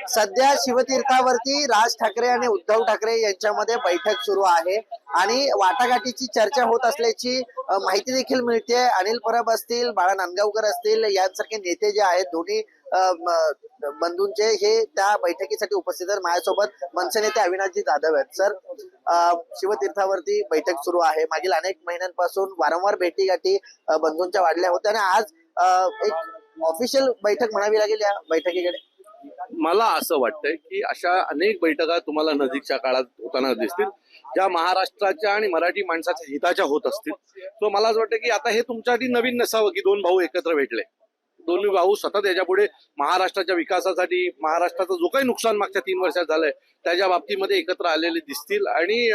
सध्या शिवतीर्थावरती राज ठाकरे आणि उद्धव ठाकरे यांच्यामध्ये बैठक सुरू आहे आणि वाटाघाटीची चर्चा होत असल्याची माहिती देखील मिळते। अनिल परब असतील, बाळा नांदगावकर असतील यांसारखे नेते जे आहेत दोन्ही बंधूंचे हे त्या बैठकीसाठी उपस्थित आहेत। माझ्यासोबत मनसे नेते अविनाशजी जाधव आहेत। सर, शिवतीर्थावरती बैठक सुरू आहे। मागील अनेक महिन्यांपासून वारंवार भेटीगाठी बंधूंच्या वाढल्या होत्या आणि आज एक ऑफिशियल बैठक म्हणावी लागेल या बैठकीकडे। मला असं वाटतंय की अशा अनेक बैठका तुम्हाला नजीकच्या काळात होताना दिसतील ज्या महाराष्ट्राच्या आणि मराठी माणसाच्या हिताच्या होत असतील। तो मला असं वाटतं की आता हे तुमच्यासाठी नवीन नसावं की दोन भाऊ एकत्र भेटले। दोन्ही भाऊ सतत याच्या पुढे महाराष्ट्राच्या विकासासाठी महाराष्ट्राचं जो काही नुकसान मागच्या 3 वर्षात झालंय त्याच्या बाबतीमध्ये एकत्र आलेले दिसतील आणि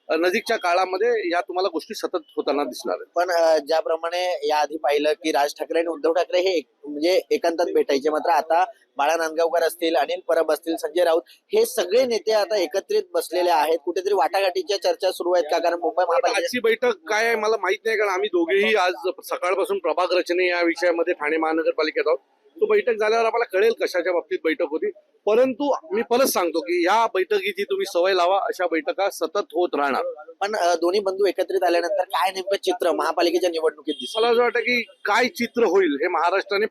नजीकच्या काळामध्ये या तुम्हाला गोष्टी सतत होताना दिसणार आहेत। पण ज्याप्रमाणे याआधी पाहिलं की राज ठाकरे आणि उद्धव ठाकरे हे म्हणजे एकांतात भेटायचे, मात्र आता बाळा नांदगावकर असतील, अनिल परब असतील, संजय राऊत हे सगळे नेते आता एकत्रित बसलेले आहेत। कुठेतरी वाटाघाटीच्या चर्चा सुरू आहेत का? कारण मुंबई महापालिकेची बैठक काय आहे मला माहित नाही, कारण आम्ही दोघेही आज सकाळपासून प्रभाग रचने या विषयामध्ये ठाणे महानगरपालिकेत आहोत। तो बैठक झाल्यावर आम्हाला कळेल कशाच्या बाबतीत बैठक होती। परंतु मी परत सांगतो की या बैठकीची तुम्ही सवय लावा, अशा बैठका सतत होत राहणार। पण दोन्ही बंधू एकत्रित आल्यानंतर काय नेमकं चित्र महापालिकेच्या निवडणुकीत दिसलं? मला असं वाटतं की काय चित्र होईल हे महाराष्ट्राने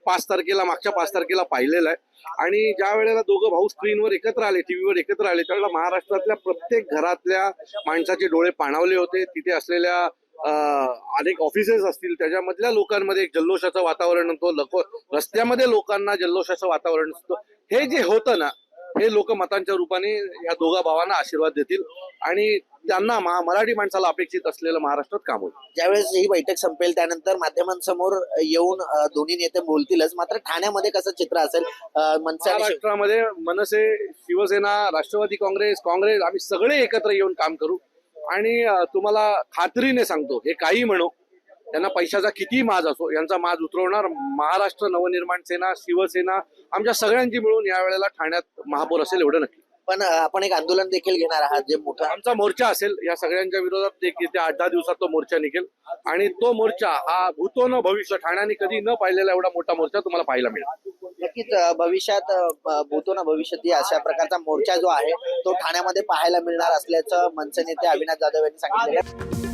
मागच्या 5 तारखेला पाहिलेलं आहे। आणि ज्या वेळेला दोघं भाऊ स्क्रीनवर एकत्र आले, टीव्हीवर एकत्र आले, त्यावेळेला महाराष्ट्रातल्या प्रत्येक घरातल्या माणसाचे डोळे पाणावले होते। तिथे असलेल्या अनेक ऑफिसेस असतील त्याच्यामधल्या लोकांमध्ये एक जल्लोषाचं वातावरण होतं, रस्त्यामध्ये लोकांना जल्लोषाचं वातावरण असतं। हे जे होतं ना, हे लोक मतांच्या रूपाने या दोघा भावांना आशीर्वाद देतील आणि त्यांना मराठी माणसाला अपेक्षित असलेलं महाराष्ट्रात काम होईल। ज्यावेळेस ही बैठक संपेल त्यानंतर माध्यमांसमोर येऊन दोन्ही नेते बोलतीलच, मात्र ठाण्यामध्ये कसं चित्र असेल? महाराष्ट्रामध्ये मनसे, शिवसेना, राष्ट्रवादी काँग्रेस आम्ही सगळे एकत्र येऊन काम करू आणि तुम्हाला खात्रीने सांगतो, हे काही म्हणो, त्यांना पैशाचा किती माज असो, यांचा माज उतरवणार महाराष्ट्र नवनिर्माण सेना, शिवसेना आमच्या सगळ्यांची मिळून या वेळेला ठाण्यात महापौर असेल एवढं नक्की। पण आपण एक आंदोलन देखील घेणार आहात, जे मोठा आमचा मोर्चा असेल या सगळ्यांच्या विरोधात। येत्या 8-10 दिवसात तो मोर्चा निघेल आणि तो मोर्चा हा भूतो न भविष्य, ठाण्याने कधी न पाहिलेला एवढा मोठा मोर्चा तुम्हाला पाहायला मिळेल। नक्कीच भविष्यात भूतो न भविष्यती अशा प्रकारचा मोर्चा जो आहे तो ठाण्यामध्ये पाहायला मिळणार असल्याचं मनसे नेते अविनाश जाधव यांनी सांगितलेलं आहे।